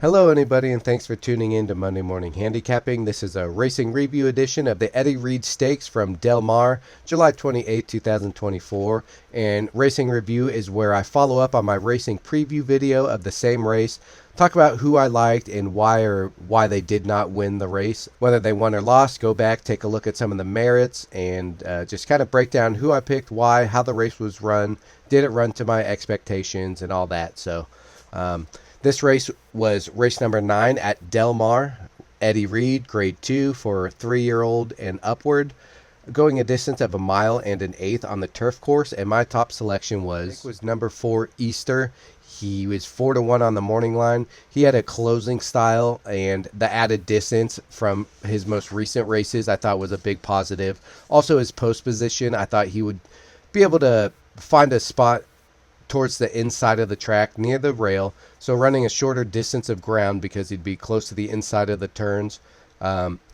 Hello, anybody, and thanks for tuning in to Monday Morning Handicapping. This is a racing review edition of the Eddie Read Stakes from Del Mar, July 28, 2024. And Racing Review is where I follow up on my racing preview video of the same race, talk about who I liked and why they did not win the race, whether they won or lost. Go back, take a look at some of the merits, and just kind of break down who I picked, why, how the race was run, did it run to my expectations, and all that. This race was race number 9 at Del Mar. Eddie Read, grade 2 for 3-year-old and upward, going a distance of 1.125 miles on the turf course. And my top selection was number 4, Easter. He was 4-1 on the morning line. He had a closing style, and the added distance from his most recent races I thought was a big positive. Also, his post position, I thought he would be able to find a spot towards the inside of the track near the rail, so running a shorter distance of ground because he'd be close to the inside of the turns.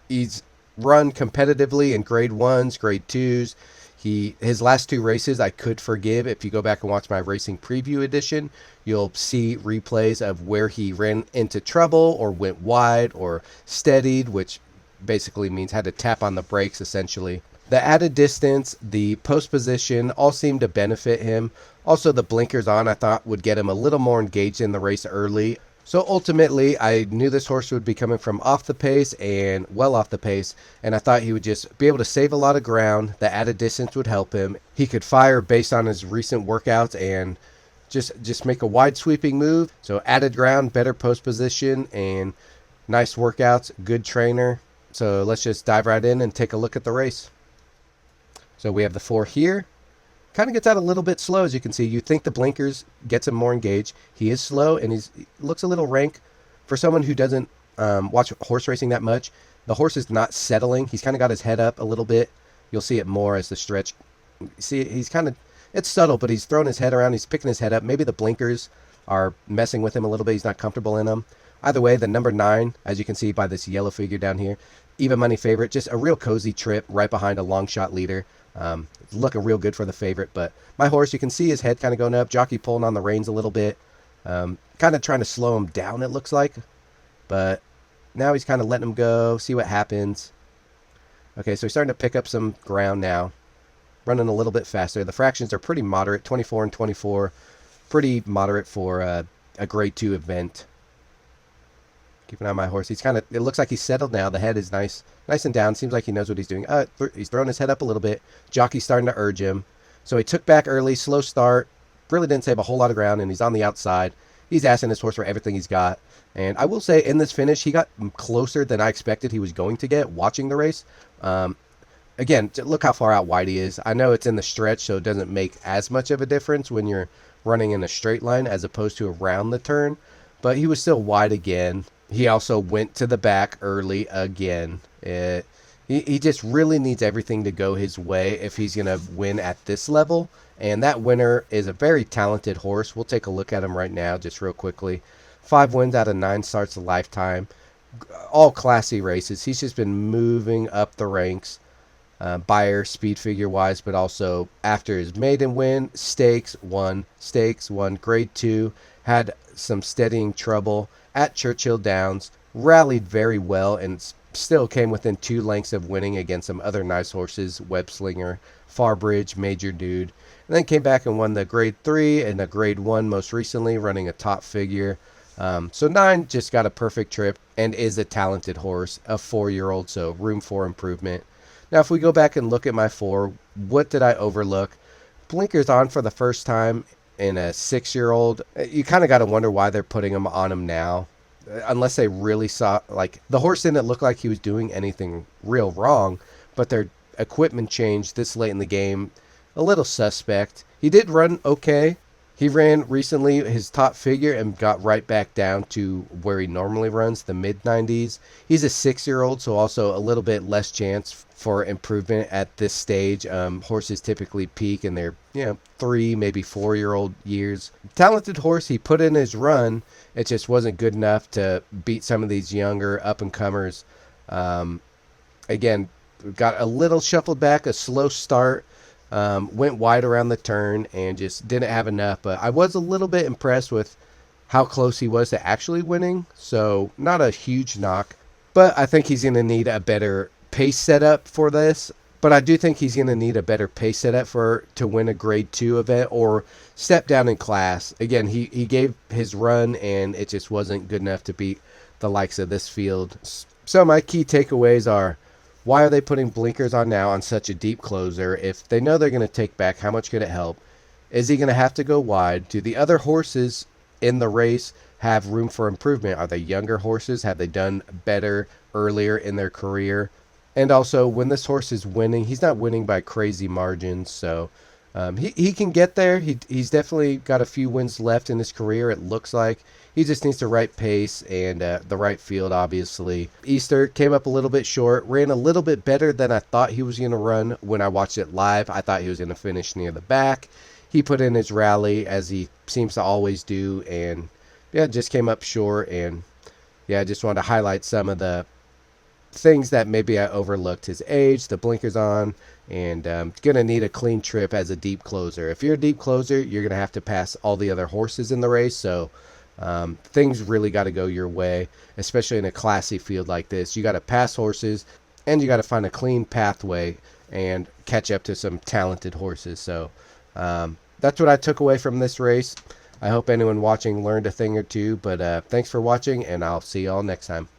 He's run competitively in grade 1s, grade 2s. His last 2 races I could forgive. If you go back and watch my racing preview edition, you'll see replays of where he ran into trouble or went wide or steadied, which basically means had to tap on the brakes essentially. The added distance, the post position, all seemed to benefit him. Also, the blinkers on I thought would get him a little more engaged in the race early. So ultimately, I knew this horse would be coming from off the pace and well off the pace, and I thought he would just be able to save a lot of ground. The added distance would help him. He could fire based on his recent workouts and just make a wide sweeping move. So added ground, better post position, and nice workouts, good trainer. So let's just dive right in and take a look at the race. So we have the 4 here. Kind of gets out a little bit slow, as you can see. You think the blinkers gets him more engaged. He is slow, and he looks a little rank. For someone who doesn't watch horse racing that much, the horse is not settling. He's kind of got his head up a little bit. You'll see it more as the stretch. See, he's kind of, it's subtle, but he's throwing his head around. He's picking his head up. Maybe the blinkers are messing with him a little bit. He's not comfortable in them. Either way, the number 9, as you can see by this yellow figure down here, even money favorite. Just a real cozy trip right behind a long shot leader. Looking real good for the favorite, but my horse, you can see his head kind of going up, jockey pulling on the reins a little bit, kind of trying to slow him down, it looks like, but now he's kind of letting him go, see what happens. Okay, so he's starting to pick up some ground now, running a little bit faster. The fractions are pretty moderate, 24 and 24, pretty moderate for a grade 2 event. Keep an eye on my horse. He's kind of, it looks like he's settled now. The head is nice and down. Seems like he knows what he's doing. He's throwing his head up a little bit. Jockey's starting to urge him. So he took back early, slow start. Really didn't save a whole lot of ground, and he's on the outside. He's asking his horse for everything he's got. And I will say, in this finish, he got closer than I expected he was going to get watching the race. Again, look how far out wide he is. I know it's in the stretch, so it doesn't make as much of a difference when you're running in a straight line as opposed to around the turn. But he was still wide again. He also went to the back early again. He just really needs everything to go his way if he's going to win at this level. And that winner is a very talented horse. We'll take a look at him right now just real quickly. 5 wins out of 9 starts a lifetime. All classy races. He's just been moving up the ranks. Buyer speed figure wise, but also after his maiden win, stakes won, grade 2, had some steadying trouble at Churchill Downs, rallied very well, and still came within 2 lengths of winning against some other nice horses, Webslinger, Farbridge, Major Dude, and then came back and won the grade 3 and the grade 1 most recently, running a top figure. So 9 just got a perfect trip and is a talented horse, a 4-year-old, so room for improvement. Now, if we go back and look at my 4, what did I overlook? Blinkers on for the first time in a 6-year-old. You kind of got to wonder why they're putting them on him now. Unless they really saw, like, the horse didn't look like he was doing anything real wrong, but their equipment changed this late in the game. A little suspect. He did run okay. He ran recently his top figure and got right back down to where he normally runs, the mid-90s. He's a 6-year-old, so also a little bit less chance for improvement at this stage. Horses typically peak in their 3, maybe 4-year-old years. Talented horse, he put in his run. It just wasn't good enough to beat some of these younger up-and-comers. Again, got a little shuffled back, a slow start. Went wide around the turn and just didn't have enough. But I was a little bit impressed with how close he was to actually winning. So not a huge knock, but I think he's going to need a better pace setup for this. But I do think he's going to need a better pace setup to win a grade 2 event or step down in class. Again, he gave his run and it just wasn't good enough to beat the likes of this field. So my key takeaways are, why are they putting blinkers on now on such a deep closer? If they know they're going to take back, how much could it help? Is he going to have to go wide? Do the other horses in the race have room for improvement? Are they younger horses? Have they done better earlier in their career? And also, when this horse is winning, he's not winning by crazy margins. So he can get there. He's definitely got a few wins left in his career, it looks like. He just needs the right pace and the right field, obviously. Easter came up a little bit short, ran a little bit better than I thought he was going to run when I watched it live. I thought he was going to finish near the back. He put in his rally, as he seems to always do, and yeah, just came up short. And yeah, I just wanted to highlight some of the things that maybe I overlooked. His age, the blinkers on, and going to need a clean trip as a deep closer. If you're a deep closer, you're going to have to pass all the other horses in the race. So things really got to go your way, especially in a classy field like this. You got to pass horses, and you got to find a clean pathway and catch up to some talented horses. So that's what I took away from this race. I hope anyone watching learned a thing or two, but thanks for watching, and I'll see y'all next time.